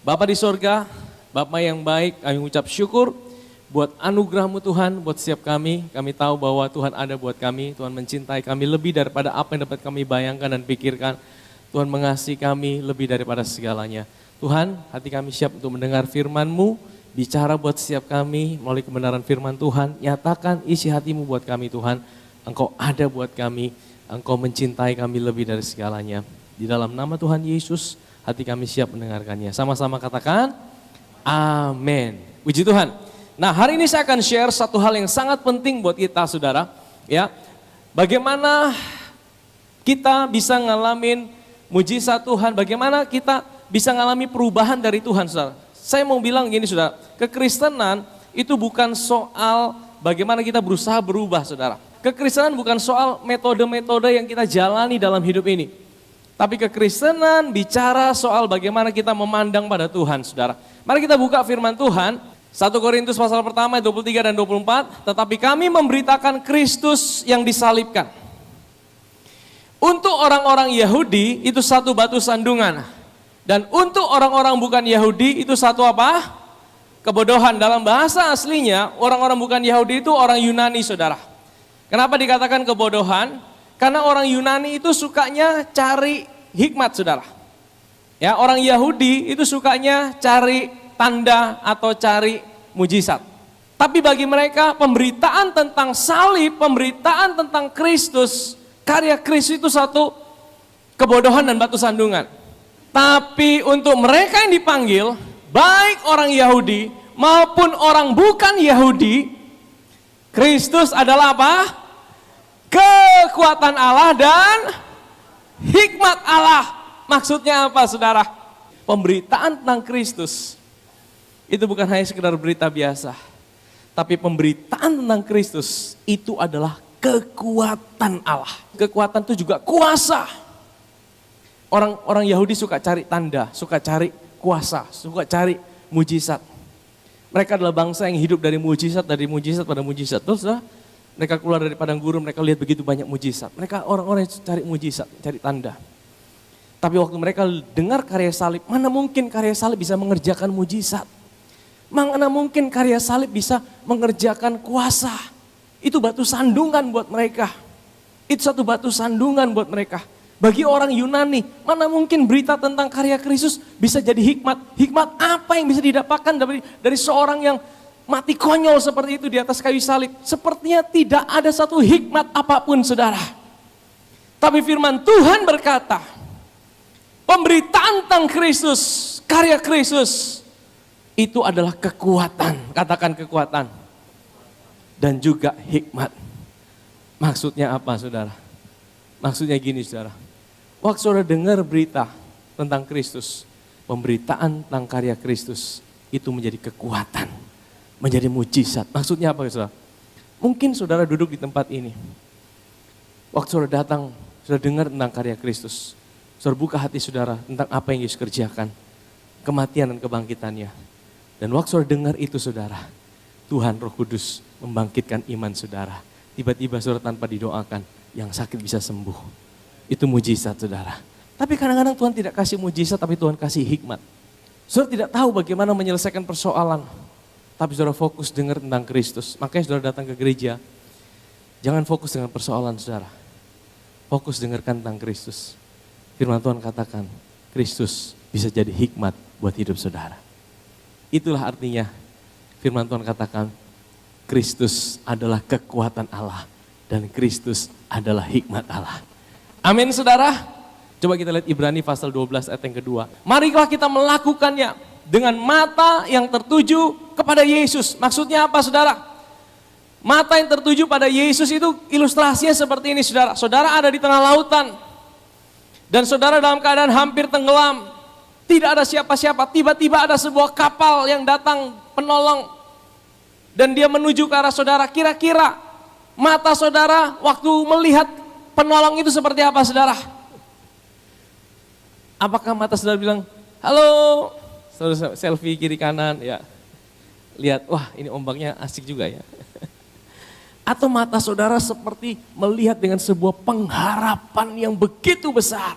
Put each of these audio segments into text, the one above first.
Bapa di sorga, Bapa yang baik, kami mengucap syukur buat anugerah-Mu Tuhan, buat setiap kami. Kami tahu bahwa Tuhan ada buat kami, Tuhan mencintai kami lebih daripada apa yang dapat kami bayangkan dan pikirkan. Tuhan mengasihi kami lebih daripada segalanya. Tuhan, hati kami siap untuk mendengar firman-Mu, bicara buat setiap kami melalui kebenaran firman Tuhan. Nyatakan isi hati-Mu buat kami Tuhan, Engkau ada buat kami, Engkau mencintai kami lebih dari segalanya. Di dalam nama Tuhan Yesus, hati kami siap mendengarkannya. Sama-sama katakan, amin. Puji Tuhan. Nah, hari ini saya akan share satu hal yang sangat penting buat kita, saudara. Ya, bagaimana kita bisa ngalamin mujizat Tuhan, bagaimana kita bisa ngalami perubahan dari Tuhan, saudara. Saya mau bilang gini, saudara, kekristenan itu bukan soal bagaimana kita berusaha berubah, saudara. Kekristenan bukan soal metode-metode yang kita jalani dalam hidup ini. Tapi kekristenan bicara soal bagaimana kita memandang pada Tuhan, saudara. Mari kita buka firman Tuhan, 1 Korintus pasal pertama 23 dan 24. Tetapi kami memberitakan Kristus yang disalibkan. Untuk orang-orang Yahudi itu satu batu sandungan. Dan untuk orang-orang bukan Yahudi itu satu apa? Kebodohan. Dalam bahasa aslinya, orang-orang bukan Yahudi itu orang Yunani, saudara. Kenapa dikatakan kebodohan? Karena orang Yunani itu sukanya cari hikmat, saudara. Ya, orang Yahudi itu sukanya cari tanda atau cari mujizat. Tapi bagi mereka pemberitaan tentang salib, pemberitaan tentang Kristus, karya Kristus itu satu kebodohan dan batu sandungan. Tapi untuk mereka yang dipanggil, baik orang Yahudi maupun orang bukan Yahudi, Kristus adalah apa? Kekuatan Allah dan hikmat Allah. Maksudnya apa, saudara? Pemberitaan tentang Kristus itu bukan hanya sekedar berita biasa, tapi pemberitaan tentang Kristus itu adalah kekuatan Allah. Kekuatan itu juga kuasa. Orang Yahudi suka cari tanda, suka cari kuasa, suka cari mujizat. Mereka adalah bangsa yang hidup dari mujizat pada mujizat. Terus mereka keluar dari padang gurun, mereka lihat begitu banyak mujizat. Mereka orang-orang yang cari mujizat, cari tanda. Tapi waktu mereka dengar karya salib, mana mungkin karya salib bisa mengerjakan mujizat? Mana mungkin karya salib bisa mengerjakan kuasa? Itu batu sandungan buat mereka. Itu satu batu sandungan buat mereka. Bagi orang Yunani, mana mungkin berita tentang karya Kristus bisa jadi hikmat? Hikmat apa yang bisa didapatkan dari seorang yang mati konyol seperti itu di atas kayu salib? Sepertinya tidak ada satu hikmat apapun, saudara. Tapi firman Tuhan berkata, pemberitaan tentang Kristus, karya Kristus, itu adalah kekuatan. Katakan kekuatan. Dan juga hikmat. Maksudnya apa, saudara? Maksudnya gini, saudara. Waktu saudara dengar berita tentang Kristus, pemberitaan tentang karya Kristus, itu menjadi kekuatan. Menjadi mujizat. Maksudnya apa, saudara? Mungkin saudara duduk di tempat ini. Waktu saudara datang, saudara dengar tentang karya Kristus. Saudara buka hati saudara tentang apa yang Yesus kerjakan. Kematian dan kebangkitannya. Dan waktu saudara dengar itu, saudara, Tuhan Roh Kudus membangkitkan iman saudara. Tiba-tiba saudara tanpa didoakan, yang sakit bisa sembuh. Itu mujizat, saudara. Tapi kadang-kadang Tuhan tidak kasih mujizat, tapi Tuhan kasih hikmat. Saudara tidak tahu bagaimana menyelesaikan persoalan. Tapi saudara fokus dengar tentang Kristus. Makanya saudara datang ke gereja, jangan fokus dengan persoalan saudara. Fokus dengarkan tentang Kristus. Firman Tuhan katakan, Kristus bisa jadi hikmat buat hidup saudara. Itulah artinya firman Tuhan katakan, Kristus adalah kekuatan Allah dan Kristus adalah hikmat Allah. Amin, saudara. Coba kita lihat Ibrani pasal 12 ayat yang kedua. Marilah kita melakukannya dengan mata yang tertuju kepada Yesus. Maksudnya apa, saudara? Mata yang tertuju pada Yesus itu ilustrasinya seperti ini, saudara. Saudara ada di tengah lautan dan saudara dalam keadaan hampir tenggelam. Tidak ada siapa-siapa. Tiba-tiba ada sebuah kapal yang datang penolong dan dia menuju ke arah saudara. Kira-kira mata saudara waktu melihat penolong itu seperti apa, saudara? Apakah mata saudara bilang, halo? Saudara selfie kiri kanan, ya. Lihat, wah ini ombaknya asik juga ya. Atau mata saudara seperti melihat dengan sebuah pengharapan yang begitu besar.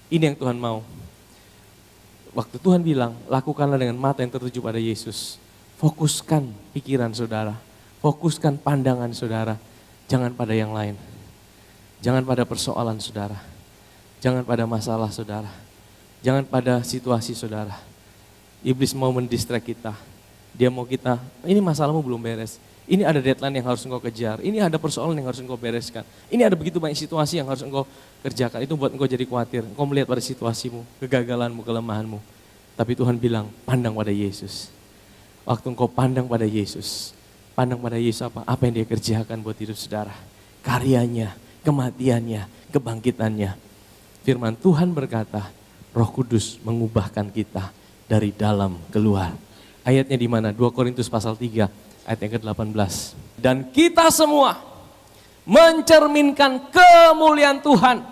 Ini yang Tuhan mau. Waktu Tuhan bilang, lakukanlah dengan mata yang tertuju pada Yesus. Fokuskan pikiran saudara, fokuskan pandangan saudara, jangan pada yang lain. Jangan pada persoalan saudara, jangan pada masalah saudara, jangan pada situasi saudara. Iblis mau mendistract kita, dia mau kita, ini masalahmu belum beres, ini ada deadline yang harus engkau kejar, ini ada persoalan yang harus engkau bereskan, ini ada begitu banyak situasi yang harus engkau kerjakan, itu buat engkau jadi khawatir, engkau melihat pada situasimu, kegagalanmu, kelemahanmu. Tapi Tuhan bilang, pandang pada Yesus. Waktu engkau pandang pada Yesus apa? Apa yang dia kerjakan buat hidup saudara, karyanya, kematiannya, kebangkitannya. Firman Tuhan berkata, Roh Kudus mengubahkan kita dari dalam keluar. Ayatnya di mana? 2 Korintus pasal 3 ayat yang ke-18. Dan kita semua mencerminkan kemuliaan Tuhan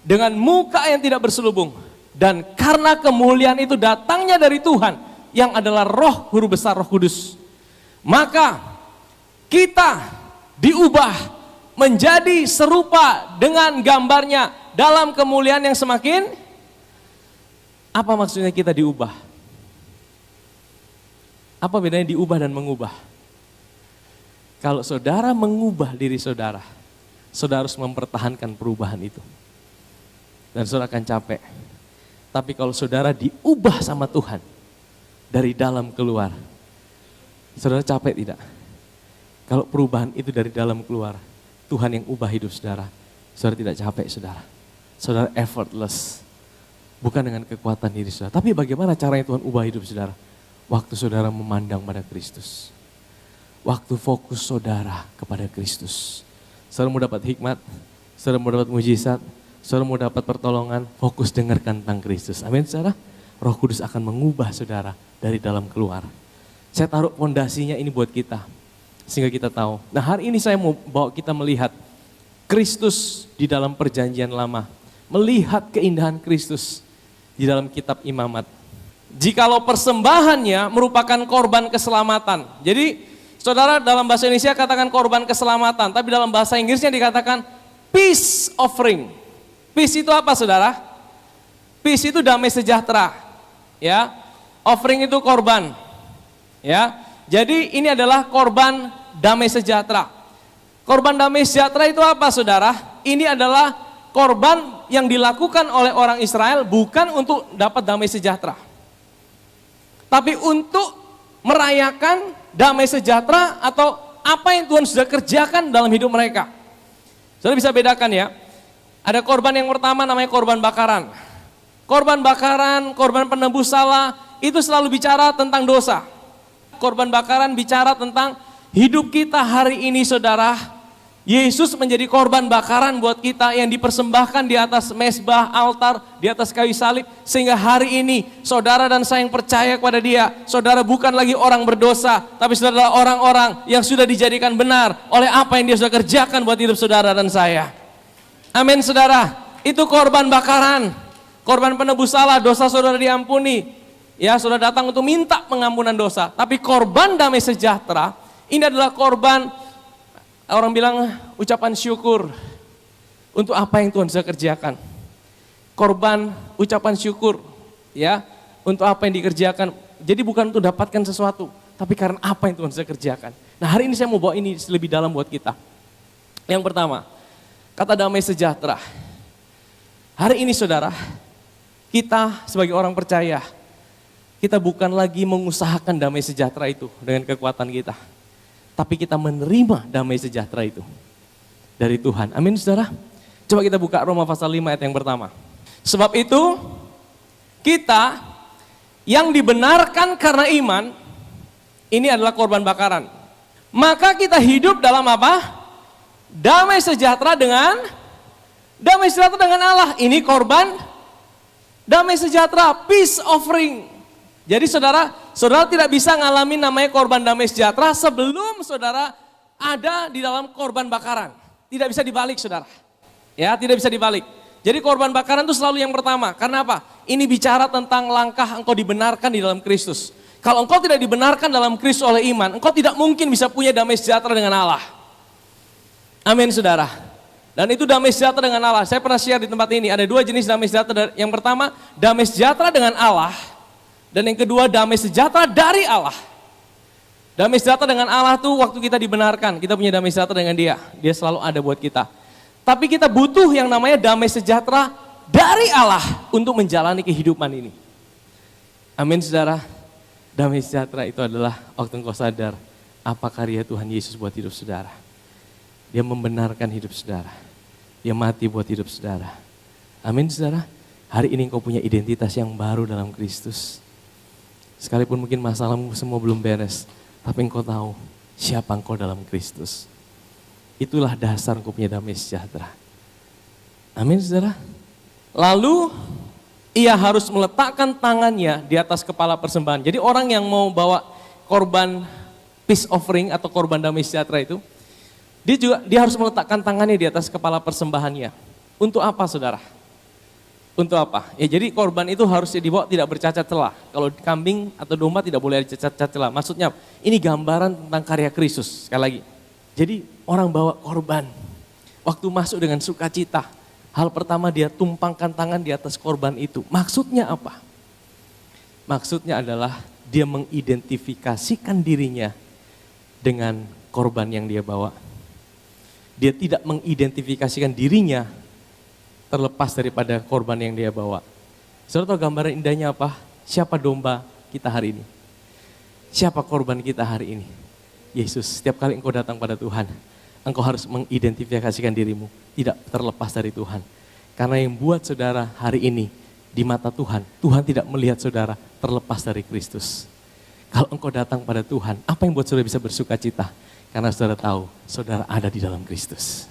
dengan muka yang tidak berselubung. Dan karena kemuliaan itu datangnya dari Tuhan yang adalah Roh, Guru besar Roh Kudus. Maka kita diubah menjadi serupa dengan gambarnya dalam kemuliaan yang semakin. Apa maksudnya kita diubah? Apa bedanya diubah dan mengubah? Kalau saudara mengubah diri saudara, saudara harus mempertahankan perubahan itu. Dan saudara akan capek. Tapi kalau saudara diubah sama Tuhan, dari dalam keluar, saudara capek tidak? Kalau perubahan itu dari dalam keluar, Tuhan yang ubah hidup saudara, saudara tidak capek saudara. Saudara effortless, bukan dengan kekuatan diri saudara. Tapi bagaimana caranya Tuhan ubah hidup saudara? Waktu saudara memandang pada Kristus. Waktu fokus saudara kepada Kristus. Saudara mau dapat hikmat, saudara mau dapat mujizat, saudara mau dapat pertolongan, fokus dengarkan tentang Kristus. Amin saudara. Roh Kudus akan mengubah saudara dari dalam keluar. Saya taruh fondasinya ini buat kita, sehingga kita tahu. Nah hari ini saya mau bawa kita melihat Kristus di dalam perjanjian lama. Melihat keindahan Kristus di dalam kitab Imamat. Jikalau persembahannya merupakan korban keselamatan. Jadi saudara dalam bahasa Indonesia katakan korban keselamatan, tapi dalam bahasa Inggrisnya dikatakan peace offering. Peace itu apa saudara? Peace itu damai sejahtera. Ya, offering itu korban. Ya, jadi ini adalah korban damai sejahtera. Korban damai sejahtera itu apa saudara? Ini adalah korban yang dilakukan oleh orang Israel bukan untuk dapat damai sejahtera. Tapi untuk merayakan damai sejahtera atau apa yang Tuhan sudah kerjakan dalam hidup mereka. Saudara bisa bedakan ya. Ada korban yang pertama namanya korban bakaran. Korban bakaran, korban penebus salah, itu selalu bicara tentang dosa. Korban bakaran bicara tentang hidup kita hari ini saudara. Yesus menjadi korban bakaran buat kita yang dipersembahkan di atas mezbah, altar, di atas kayu salib. Sehingga hari ini saudara dan saya yang percaya kepada dia, saudara bukan lagi orang berdosa, tapi saudara adalah orang-orang yang sudah dijadikan benar oleh apa yang dia sudah kerjakan buat hidup saudara dan saya. Amin saudara, itu korban bakaran. Korban penebus salah, dosa saudara diampuni. Ya, saudara datang untuk minta pengampunan dosa. Tapi korban damai sejahtera, ini adalah korban, orang bilang ucapan syukur untuk apa yang Tuhan sudah kerjakan. Korban ucapan syukur, ya, untuk apa yang dikerjakan. Jadi bukan untuk dapatkan sesuatu, tapi karena apa yang Tuhan sudah kerjakan. Nah hari ini saya mau bawa ini lebih dalam buat kita. Yang pertama, kata damai sejahtera. Hari ini saudara, kita sebagai orang percaya, kita bukan lagi mengusahakan damai sejahtera itu dengan kekuatan kita. Tapi kita menerima damai sejahtera itu dari Tuhan. Amin saudara. Coba kita buka Roma pasal 5 ayat yang pertama. Sebab itu kita yang dibenarkan karena iman, ini adalah korban bakaran. Maka kita hidup dalam apa? Damai sejahtera dengan Allah. Ini korban damai sejahtera, peace offering. Jadi saudara tidak bisa ngalamin namanya korban damai sejahtera sebelum saudara ada di dalam korban bakaran. Tidak bisa dibalik saudara. Ya, tidak bisa dibalik. Jadi korban bakaran itu selalu yang pertama. Karena apa? Ini bicara tentang langkah engkau dibenarkan di dalam Kristus. Kalau engkau tidak dibenarkan dalam Kristus oleh iman, engkau tidak mungkin bisa punya damai sejahtera dengan Allah. Amin saudara. Dan itu damai sejahtera dengan Allah. Saya pernah share di tempat ini, ada dua jenis damai sejahtera. Yang pertama, damai sejahtera dengan Allah. Dan yang kedua, damai sejahtera dari Allah. Damai sejahtera dengan Allah tuh waktu kita dibenarkan, kita punya damai sejahtera dengan Dia. Dia selalu ada buat kita. Tapi kita butuh yang namanya damai sejahtera dari Allah untuk menjalani kehidupan ini. Amin saudara. Damai sejahtera itu adalah waktu engkau sadar apa karya Tuhan Yesus buat hidup saudara. Dia membenarkan hidup saudara. Dia mati buat hidup saudara. Amin saudara. Hari ini engkau punya identitas yang baru dalam Kristus. Sekalipun mungkin masalahmu semua belum beres, tapi engkau tahu siapa engkau dalam Kristus. Itulah dasar engkau punya damai sejahtera. Amin saudara. Lalu ia harus meletakkan tangannya di atas kepala persembahan. Jadi orang yang mau bawa korban peace offering atau korban damai sejahtera itu, dia harus meletakkan tangannya di atas kepala persembahannya. Untuk apa saudara? Untuk apa? Ya jadi korban itu harusnya dibawa tidak bercacat celah. Kalau kambing atau domba tidak boleh cacat celah. Maksudnya ini gambaran tentang karya Kristus. Sekali lagi. Jadi orang bawa korban. Waktu masuk dengan sukacita. Hal pertama dia tumpangkan tangan di atas korban itu. Maksudnya apa? Maksudnya adalah dia mengidentifikasikan dirinya dengan korban yang dia bawa. Dia tidak mengidentifikasikan dirinya terlepas daripada korban yang dia bawa. Saudara tahu gambaran indahnya apa? Siapa domba kita hari ini? Siapa korban kita hari ini? Yesus. Setiap kali engkau datang pada Tuhan, engkau harus mengidentifikasikan dirimu tidak terlepas dari Tuhan. Karena yang buat saudara hari ini di mata Tuhan, Tuhan tidak melihat saudara terlepas dari Kristus. Kalau engkau datang pada Tuhan, apa yang buat saudara bisa bersuka cita? Karena saudara tahu, saudara ada di dalam Kristus.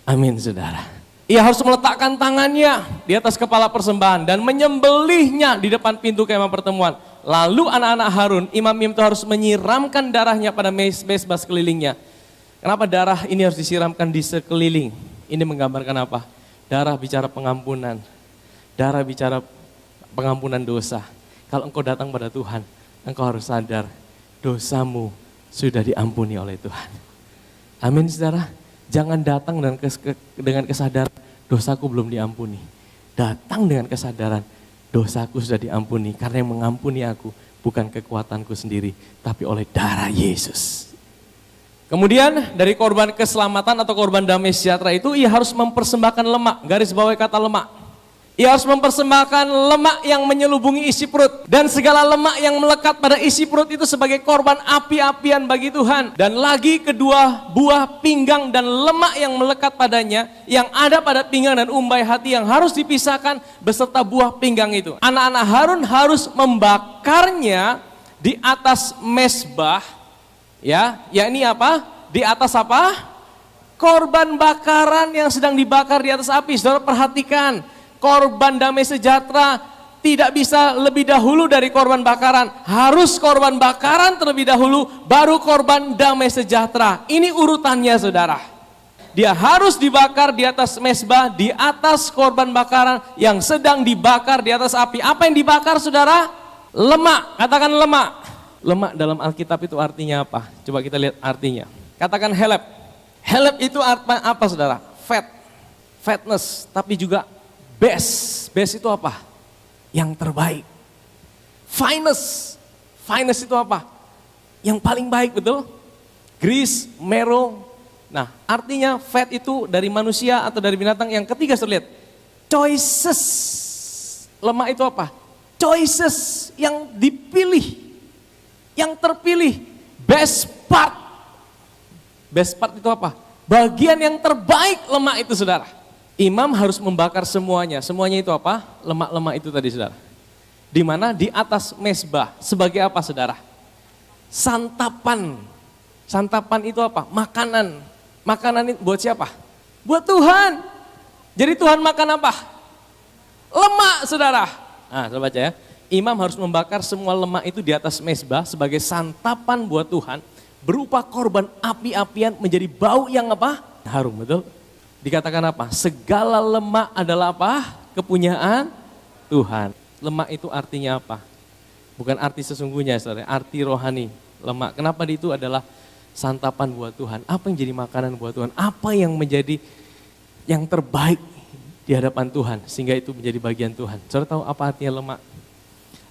Amin saudara. Ia harus meletakkan tangannya di atas kepala persembahan dan menyembelihnya di depan pintu kemah pertemuan. Lalu anak-anak Harun, imam itu harus menyiramkan darahnya pada mezbah sekelilingnya. Kenapa darah ini harus disiramkan di sekeliling? Ini menggambarkan apa? Darah bicara pengampunan. Darah bicara pengampunan dosa. Kalau engkau datang pada Tuhan, engkau harus sadar dosamu sudah diampuni oleh Tuhan. Amin saudara. Jangan datang dengan kesadaran dosaku belum diampuni. Datang dengan kesadaran dosaku sudah diampuni. Karena yang mengampuni aku bukan kekuatanku sendiri, tapi oleh darah Yesus. Kemudian dari korban keselamatan atau korban damai sejahtera itu ia harus mempersembahkan lemak. Garis bawah kata lemak. Ia harus mempersembahkan lemak yang menyelubungi isi perut. Dan segala lemak yang melekat pada isi perut itu sebagai korban api-apian bagi Tuhan. Dan lagi kedua buah pinggang dan lemak yang melekat padanya, yang ada pada pinggang dan umbai hati yang harus dipisahkan beserta buah pinggang itu. Anak-anak Harun harus membakarnya di atas mezbah. Ya, yakni apa? Di atas apa? Korban bakaran yang sedang dibakar di atas api. Saudara perhatikan. Korban damai sejahtera tidak bisa lebih dahulu dari korban bakaran. Harus korban bakaran terlebih dahulu, baru korban damai sejahtera. Ini urutannya saudara. Dia harus dibakar di atas mezbah, di atas korban bakaran yang sedang dibakar di atas api. Apa yang dibakar saudara? Lemak, katakan lemak. Lemak dalam Alkitab itu artinya apa? Coba kita lihat artinya. Katakan helep. Helep itu apa saudara? Fat, fatness, tapi juga best. Best itu apa? Yang terbaik. Finest. Finest itu apa? Yang paling baik, betul? Grease, marrow. Nah, artinya fat itu dari manusia atau dari binatang. Yang ketiga, lihat. Choices. Lemak itu apa? Choices, yang dipilih. Yang terpilih. Best part. Best part itu apa? Bagian yang terbaik lemak itu saudara. Imam harus membakar semuanya. Semuanya itu apa? Lemak-lemak itu tadi saudara. Di mana? Di atas mezbah. Sebagai apa saudara? Santapan. Santapan itu apa? Makanan. Makanan itu buat siapa? Buat Tuhan. Jadi Tuhan makan apa? Lemak saudara. Nah coba baca ya. Imam harus membakar semua lemak itu di atas mezbah sebagai santapan buat Tuhan. Berupa korban api-apian menjadi bau yang apa? Harum, betul? Dikatakan apa? Segala lemak adalah apa? Kepunyaan Tuhan. Lemak itu artinya apa? Bukan arti sesungguhnya, saudara. Arti rohani lemak. Kenapa itu adalah santapan buat Tuhan? Apa yang jadi makanan buat Tuhan? Apa yang menjadi yang terbaik di hadapan Tuhan? Sehingga itu menjadi bagian Tuhan. Saudara tahu apa artinya lemak?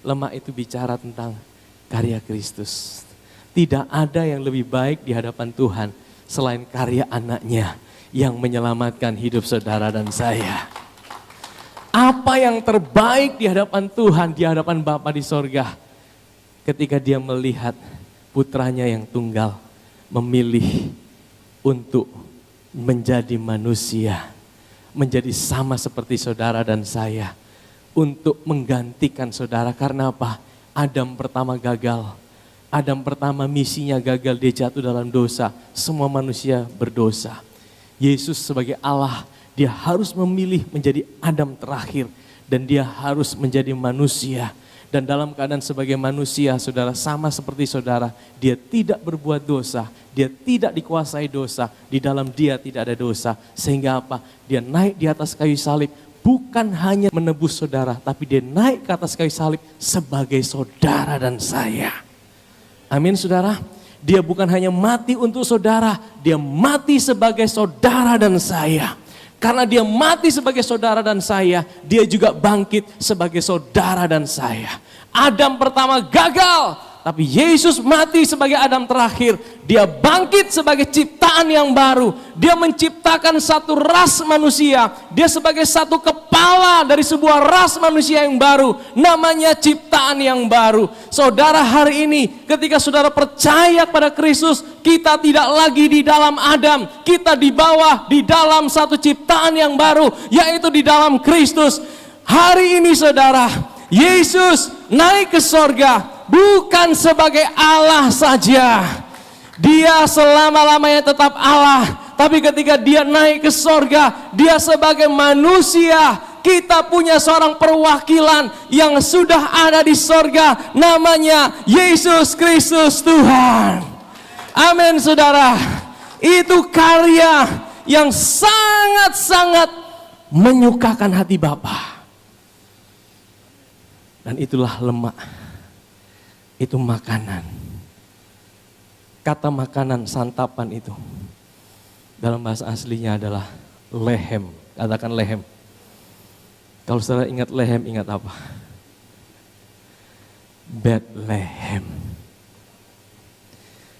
Lemak itu bicara tentang karya Kristus. Tidak ada yang lebih baik di hadapan Tuhan selain karya anaknya yang menyelamatkan hidup saudara dan saya. Apa yang terbaik di hadapan Tuhan, di hadapan Bapa di sorga, ketika dia melihat putranya yang tunggal memilih untuk menjadi manusia, menjadi sama seperti saudara dan saya, untuk menggantikan saudara. Karena apa? Adam pertama gagal. Adam pertama misinya gagal, dia jatuh dalam dosa. Semua manusia berdosa. Yesus sebagai Allah, dia harus memilih menjadi Adam terakhir. Dan dia harus menjadi manusia. Dan dalam keadaan sebagai manusia, saudara, sama seperti saudara, dia tidak berbuat dosa. Dia tidak dikuasai dosa. Di dalam dia tidak ada dosa. Sehingga apa? Dia naik di atas kayu salib. Bukan hanya menebus saudara, tapi dia naik ke atas kayu salib sebagai saudara dan saya. Amin saudara. Dia bukan hanya mati untuk saudara, dia mati sebagai saudara dan saya. Karena dia mati sebagai saudara dan saya, dia juga bangkit sebagai saudara dan saya. Adam pertama gagal, tapi Yesus mati sebagai Adam terakhir. Dia bangkit sebagai ciptaan yang baru. Dia menciptakan satu ras manusia. Dia sebagai satu kepala dari sebuah ras manusia yang baru. Namanya ciptaan yang baru. Saudara, hari ini ketika saudara percaya pada Kristus, kita tidak lagi di dalam Adam. Kita di bawah, di dalam satu ciptaan yang baru, yaitu di dalam Kristus. Hari ini saudara, Yesus naik ke sorga bukan sebagai Allah saja. Dia selama-lamanya tetap Allah. Tapi ketika dia naik ke sorga, dia sebagai manusia. Kita punya seorang perwakilan yang sudah ada di sorga. Namanya Yesus Kristus Tuhan. Amin saudara. Itu karya yang sangat-sangat menyukakan hati Bapa. Dan itulah lemak. Itu makanan. Kata makanan, santapan itu dalam bahasa aslinya adalah lehem. Katakan lehem. Kalau saudara ingat lehem, ingat apa? Bethlehem.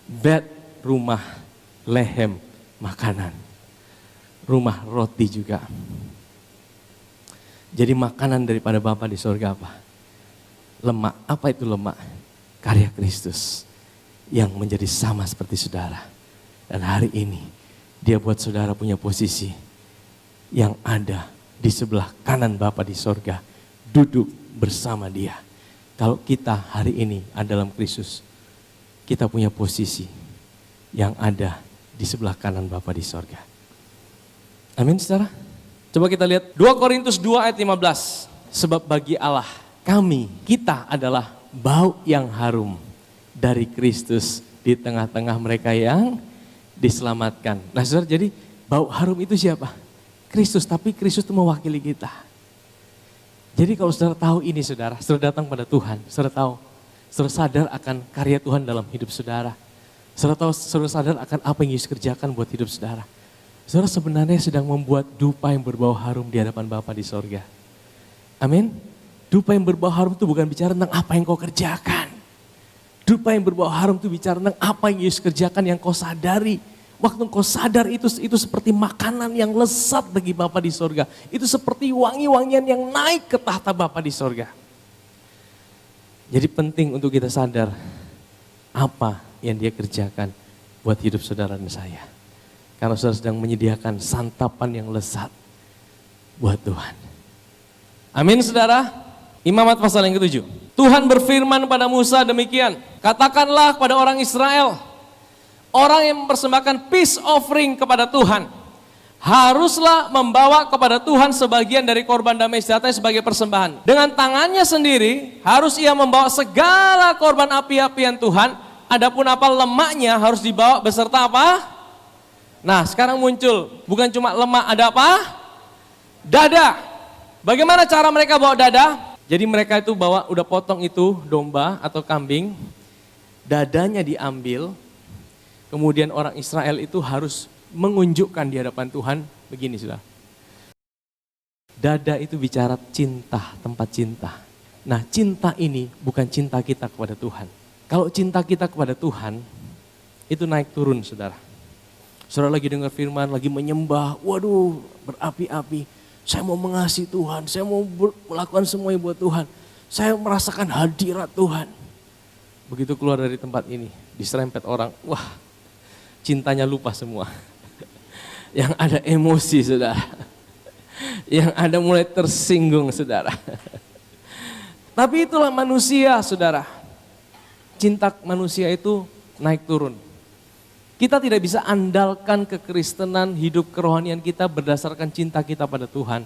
Bet rumah, lehem makanan. Rumah roti juga. Jadi makanan daripada Bapa di sorga apa? Lemak. Apa itu lemak? Karya Kristus yang menjadi sama seperti saudara. Dan hari ini dia buat saudara punya posisi yang ada di sebelah kanan Bapa di sorga. Duduk bersama dia. Kalau kita hari ini ada dalam Kristus, kita punya posisi yang ada di sebelah kanan Bapa di sorga. Amin saudara. Coba kita lihat 2 Korintus 2 ayat 15. Sebab bagi Allah kita adalah bau yang harum dari Kristus di tengah-tengah mereka yang diselamatkan. Nah saudara, jadi bau harum itu siapa? Kristus, tapi Kristus itu mewakili kita. Jadi kalau saudara tahu ini saudara datang pada Tuhan, saudara sadar akan karya Tuhan dalam hidup saudara. Saudara sadar akan apa yang Yesus kerjakan buat hidup saudara. Saudara sebenarnya sedang membuat dupa yang berbau harum di hadapan Bapa di sorga. Amin. Dupa yang berbau harum itu bukan bicara tentang apa yang kau kerjakan. Dupa yang berbau harum itu bicara tentang apa yang Yesus kerjakan yang kau sadari. Waktu kau sadar itu seperti makanan yang lezat bagi Bapa di sorga. Itu seperti wangi-wangian yang naik ke tahta Bapa di sorga. Jadi penting untuk kita sadar apa yang dia kerjakan buat hidup saudara dan saya. Karena saudara sedang menyediakan santapan yang lezat buat Tuhan. Amin saudara. Imamat pasal yang ke-7. Tuhan berfirman pada Musa demikian. Katakanlah kepada orang Israel, orang yang mempersembahkan peace offering kepada Tuhan, haruslah membawa kepada Tuhan sebagian dari korban damai sejahtera sebagai persembahan. Dengan tangannya sendiri harus ia membawa segala korban api-apian Tuhan. Adapun apa lemaknya harus dibawa beserta apa? Nah sekarang muncul, bukan cuma lemak, ada apa? Dada. Bagaimana cara mereka bawa dada? Jadi mereka itu bawa, udah potong itu domba atau kambing, dadanya diambil, kemudian orang Israel itu harus mengunjukkan di hadapan Tuhan, begini sudah. Dada itu bicara cinta, tempat cinta. Nah, cinta ini bukan cinta kita kepada Tuhan. Kalau cinta kita kepada Tuhan, itu naik turun, saudara. Saudara lagi dengar firman, lagi menyembah, waduh berapi-api. Saya mau mengasihi Tuhan, saya mau melakukan semuanya buat Tuhan. Saya merasakan hadirat Tuhan. Begitu keluar dari tempat ini, diserempet orang, wah cintanya lupa semua. Yang ada emosi, saudara. Yang ada mulai tersinggung, saudara. Tapi itulah manusia, saudara. Cinta manusia itu naik turun. Kita tidak bisa andalkan kekristenan, hidup kerohanian kita berdasarkan cinta kita pada Tuhan.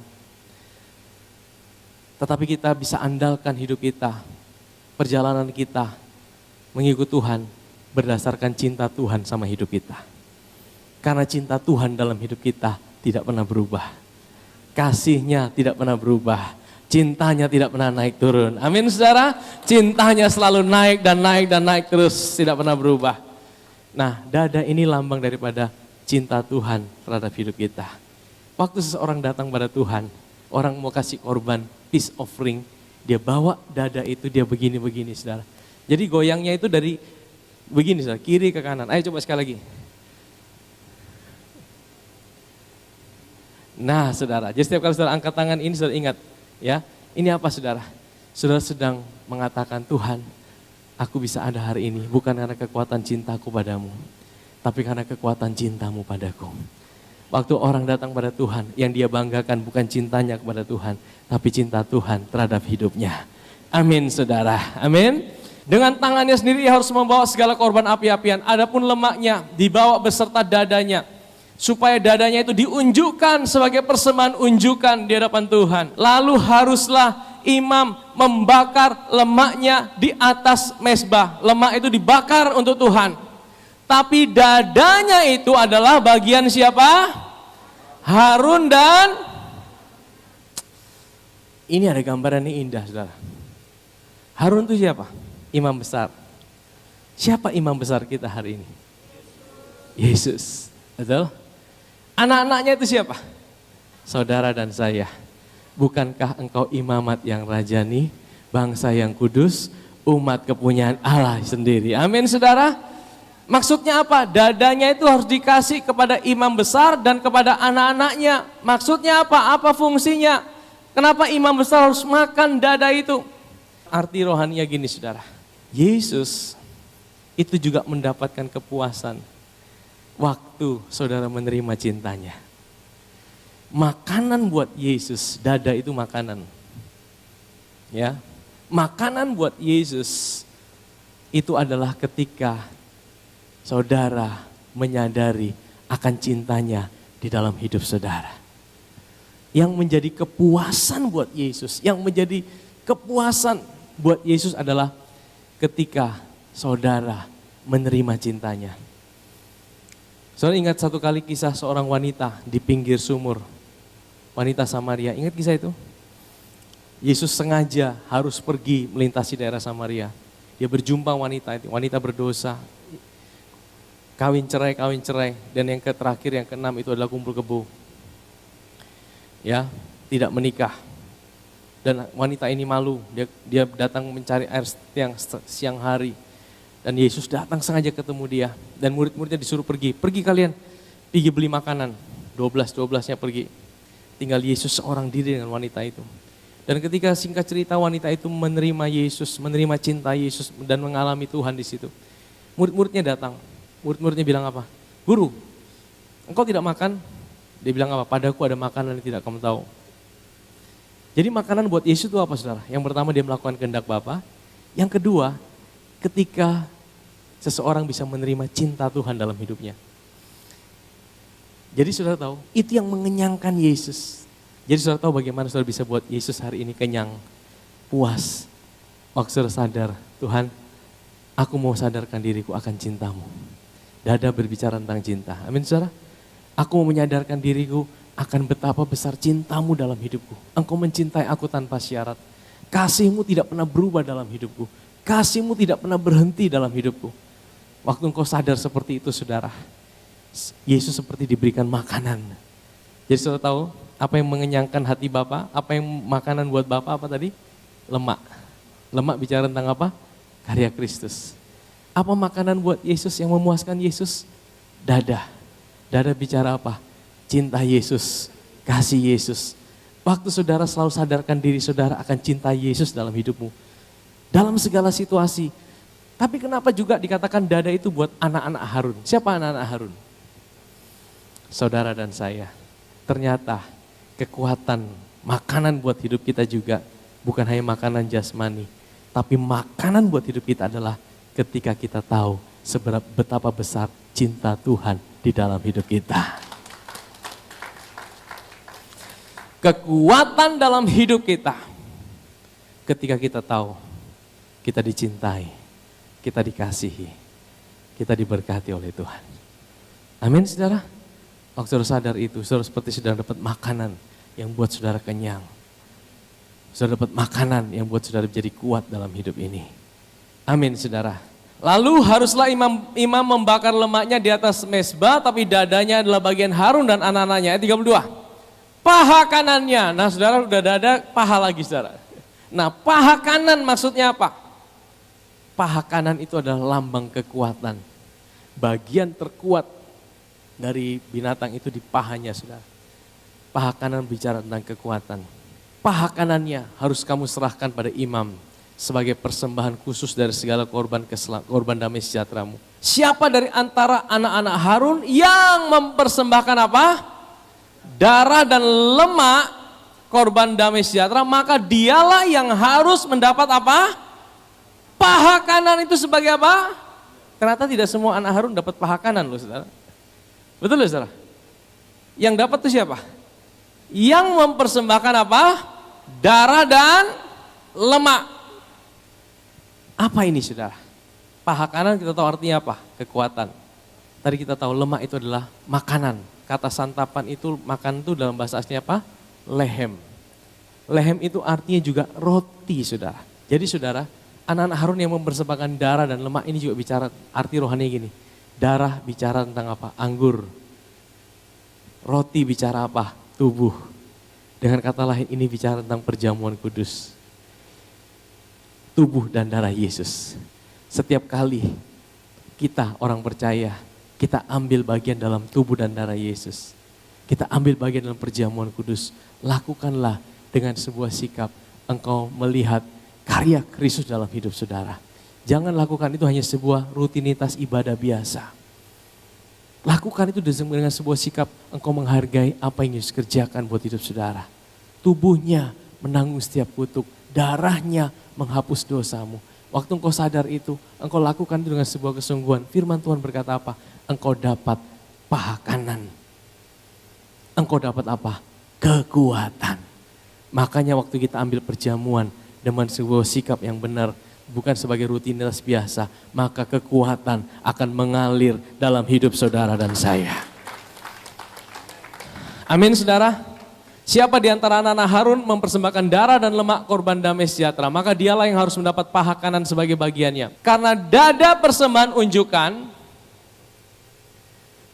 Tetapi kita bisa andalkan hidup kita, perjalanan kita mengikut Tuhan berdasarkan cinta Tuhan sama hidup kita. Karena cinta Tuhan dalam hidup kita tidak pernah berubah. Kasihnya tidak pernah berubah. Cintanya tidak pernah naik turun. Amin, saudara. Cintanya selalu naik dan naik dan naik terus, tidak pernah berubah. Nah, dada ini lambang daripada cinta Tuhan terhadap hidup kita. Waktu seseorang datang pada Tuhan, orang mau kasih korban, peace offering, dia bawa dada itu, dia begini-begini, saudara. Jadi goyangnya itu dari begini, saudara, kiri ke kanan. Ayo coba sekali lagi. Nah, saudara, jadi setiap kali saudara angkat tangan ini, saudara ingat, ya, ini apa, saudara? Saudara sedang mengatakan, Tuhan, aku bisa ada hari ini bukan karena kekuatan cintaku padamu, tapi karena kekuatan cintamu padaku. Waktu orang datang pada Tuhan, yang dia banggakan bukan cintanya kepada Tuhan, tapi cinta Tuhan terhadap hidupnya. Amin, saudara. Amin. Dengan tangannya sendiri ia harus membawa segala korban api-apian. Adapun lemaknya dibawa beserta dadanya, supaya dadanya itu diunjukkan sebagai persembahan unjukan di hadapan Tuhan. Lalu haruslah imam membakar lemaknya di atas mezbah. Lemak itu dibakar untuk Tuhan. Tapi dadanya itu adalah bagian siapa? Harun dan... Ini ada gambaran yang indah, saudara. Harun itu siapa? Imam besar. Siapa imam besar kita hari ini? Yesus. Betul? Anak-anaknya itu siapa? Saudara dan saya. Bukankah engkau imamat yang rajani, bangsa yang kudus, umat kepunyaan Allah sendiri. Amin, saudara. Maksudnya apa? Dadanya itu harus dikasih kepada imam besar dan kepada anak-anaknya. Maksudnya apa? Apa fungsinya? Kenapa imam besar harus makan dada itu? Arti rohaninya gini, saudara. Yesus itu juga mendapatkan kepuasan waktu saudara menerima cintanya. Makanan buat Yesus, dada itu makanan. Ya. Makanan buat Yesus itu adalah ketika saudara menyadari akan cintanya di dalam hidup saudara. Yang menjadi kepuasan buat Yesus, yang menjadi kepuasan buat Yesus adalah ketika saudara menerima cintanya. Saudara ingat satu kali kisah seorang wanita di pinggir sumur. Wanita Samaria, ingat kisah itu? Yesus sengaja harus pergi melintasi daerah Samaria. Dia berjumpa wanita itu, wanita berdosa. Kawin cerai, dan yang terakhir, yang keenam itu adalah kumpul kebo. Ya, tidak menikah. Dan wanita ini malu, dia datang mencari air siang hari. Dan Yesus datang sengaja ketemu dia. Dan murid-muridnya disuruh pergi kalian, pergi beli makanan. 12-12-nya pergi. Tinggal Yesus seorang diri dengan wanita itu. Dan ketika singkat cerita wanita itu menerima Yesus, menerima cinta Yesus dan mengalami Tuhan di situ. Murid-muridnya datang. Murid-muridnya bilang apa? Guru, engkau tidak makan? Dia bilang apa? Padaku ada makanan yang tidak kamu tahu. Jadi makanan buat Yesus itu apa, saudara? Yang pertama dia melakukan kehendak Bapa. Yang kedua, ketika seseorang bisa menerima cinta Tuhan dalam hidupnya. Jadi saudara tahu, itu yang mengenyangkan Yesus. Jadi saudara tahu bagaimana saudara bisa buat Yesus hari ini kenyang, puas. Waktu saudara sadar, Tuhan, aku mau sadarkan diriku akan cintamu. Dada berbicara tentang cinta. Amin, saudara. Aku mau menyadarkan diriku akan betapa besar cintamu dalam hidupku. Engkau mencintai aku tanpa syarat. Kasihmu tidak pernah berubah dalam hidupku. Kasihmu tidak pernah berhenti dalam hidupku. Waktu engkau sadar seperti itu, saudara, Yesus seperti diberikan makanan. Jadi saudara tahu apa yang mengenyangkan hati Bapa? Apa yang makanan buat Bapa apa tadi? Lemak. Lemak bicara tentang apa? Karya Kristus. Apa makanan buat Yesus yang memuaskan Yesus? Dada. Dada bicara apa? Cinta Yesus, kasih Yesus. Waktu saudara selalu sadarkan diri saudara akan cinta Yesus dalam hidupmu. Dalam segala situasi. Tapi kenapa juga dikatakan dada itu buat anak-anak Harun? Siapa anak-anak Harun? Saudara dan saya. Ternyata kekuatan makanan buat hidup kita juga bukan hanya makanan jasmani. Tapi makanan buat hidup kita adalah ketika kita tahu betapa besar cinta Tuhan di dalam hidup kita. Kekuatan dalam hidup kita ketika kita tahu kita dicintai, kita dikasihi, kita diberkati oleh Tuhan. Amin saudara. Waktu saudara sadar itu, saudara seperti saudara dapat makanan yang buat saudara kenyang. Saudara dapat makanan yang buat saudara menjadi kuat dalam hidup ini. Amin saudara. Lalu haruslah imam membakar lemaknya di atas mezbah, tapi dadanya adalah bagian Harun dan anak-anaknya. Ayat 32. Paha kanannya, nah saudara udah dada, paha lagi saudara. Nah paha kanan maksudnya apa? Paha kanan itu adalah lambang kekuatan. Bagian terkuat dari binatang itu di pahanya saudara. Paha kanan bicara tentang kekuatan. Paha kanannya harus kamu serahkan pada imam sebagai persembahan khusus dari segala korban damai sejahteramu. Siapa dari antara anak-anak Harun yang mempersembahkan apa? Darah dan lemak korban damai sejahtera, maka dialah yang harus mendapat apa? Paha kanan itu sebagai apa? Ternyata tidak semua anak Harun dapat paha kanan loh saudara. Betul loh saudara? Yang dapat itu siapa? Yang mempersembahkan apa? Darah dan lemak. Apa ini saudara? Paha kanan kita tahu artinya apa? Kekuatan. Tadi kita tahu lemak itu adalah makanan. Kata santapan itu, makan itu dalam bahasa aslinya apa? Lehem. Lehem itu artinya juga roti saudara. Jadi saudara, anak-anak Harun yang mempersembahkan darah dan lemak ini juga bicara arti rohani gini. Darah bicara tentang apa? Anggur. Roti bicara apa? Tubuh. Dengan kata lain ini bicara tentang perjamuan kudus. Tubuh dan darah Yesus. Setiap kali kita orang percaya, kita ambil bagian dalam tubuh dan darah Yesus. Kita ambil bagian dalam perjamuan kudus. Lakukanlah dengan sebuah sikap engkau melihat karya Kristus dalam hidup saudara. Jangan lakukan itu hanya sebuah rutinitas ibadah biasa. Lakukan itu dengan sebuah sikap engkau menghargai apa yang Yesus kerjakan buat hidup saudara. Tubuhnya menanggung setiap kutuk, darahnya menghapus dosamu. Waktu engkau sadar itu, engkau lakukan itu dengan sebuah kesungguhan. Firman Tuhan berkata apa? Engkau dapat paha kanan. Engkau dapat apa? Kekuatan. Makanya waktu kita ambil perjamuan dengan sebuah sikap yang benar, bukan sebagai rutinitas biasa, maka kekuatan akan mengalir dalam hidup saudara dan saya. Amin saudara. Siapa di antara anak-anak Harun mempersembahkan darah dan lemak korban damai sejahtera, maka dialah yang harus mendapat paha kanan sebagai bagiannya. Karena dada persembahan unjukan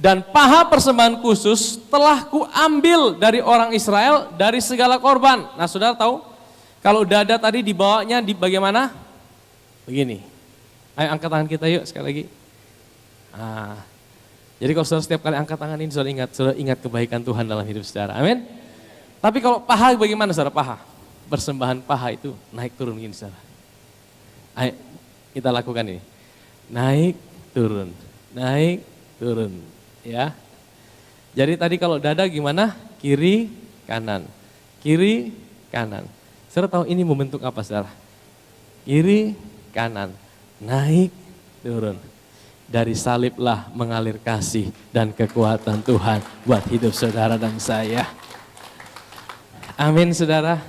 dan paha persembahan khusus telah kuambil dari orang Israel dari segala korban. Nah saudara tahu, kalau dada tadi dibawanya di bagaimana? Begini. Ayo angkat tangan kita yuk sekali lagi. Nah, jadi kalau saudara setiap kali angkat tangan ini saudara ingat kebaikan Tuhan dalam hidup saudara. Amin. Tapi kalau paha bagaimana saudara? Paha. Persembahan paha itu naik turun begini saudara. Ayo kita lakukan ini. Naik turun. Naik turun. Ya. Jadi tadi kalau dada gimana? Kiri, kanan. Kiri, kanan. Saudara tahu ini membentuk apa saudara? Kiri, kanan. Naik, turun. Dari saliblah mengalir kasih dan kekuatan Tuhan buat hidup saudara dan saya. Amin saudara.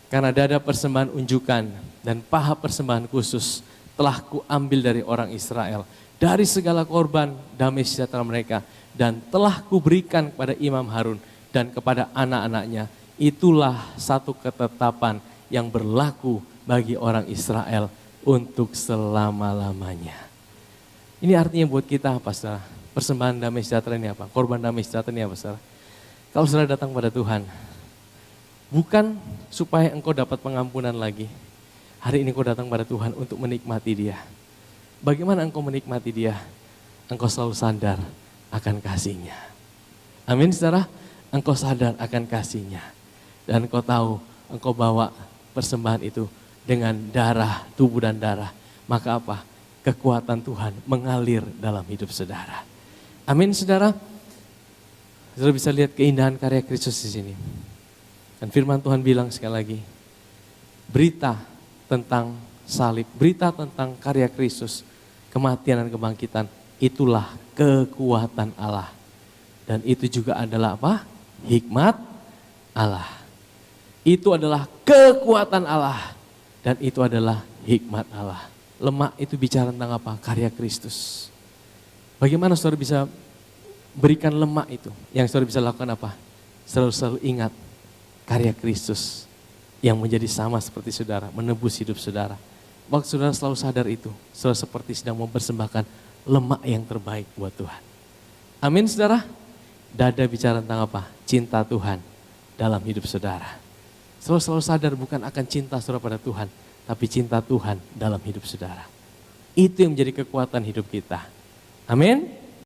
Karena dada persembahan unjukan dan paha persembahan khusus telah kuambil dari orang Israel. Dari segala korban damai sejahtera mereka. Dan telah kuberikan kepada Imam Harun dan kepada anak-anaknya. Itulah satu ketetapan yang berlaku bagi orang Israel untuk selama-lamanya. Ini artinya buat kita apa saudara? Persembahan damai sejahtera ini apa? Korban damai sejahtera ini apa saudara? Kalau saudara datang pada Tuhan, bukan supaya engkau dapat pengampunan lagi. Hari ini kau datang pada Tuhan untuk menikmati Dia. Bagaimana engkau menikmati Dia? Engkau selalu sadar akan kasih-Nya. Amin saudara, engkau sadar akan kasih-Nya. Dan engkau tahu, engkau bawa persembahan itu dengan darah, tubuh dan darah. Maka apa? Kekuatan Tuhan mengalir dalam hidup saudara. Amin saudara. Saudara bisa lihat keindahan karya Kristus di sini. Dan firman Tuhan bilang sekali lagi, berita tentang salib, berita tentang karya Kristus, kematian dan kebangkitan, itulah kekuatan Allah. Dan itu juga adalah apa? Hikmat Allah. Itu adalah kekuatan Allah. Dan itu adalah hikmat Allah. Lemak itu bicara tentang apa? Karya Kristus. Bagaimana saudara bisa berikan lemak itu? Yang saudara bisa lakukan apa? Selalu ingat karya Kristus yang menjadi sama seperti saudara, menebus hidup saudara. Waktu saudara selalu sadar itu, saudara seperti sedang mempersembahkan lemak yang terbaik buat Tuhan. Amin saudara. Dada bicara tentang apa? Cinta Tuhan dalam hidup saudara. Selalu sadar bukan akan cinta saudara pada Tuhan, tapi cinta Tuhan dalam hidup saudara. Itu yang menjadi kekuatan hidup kita. Amin.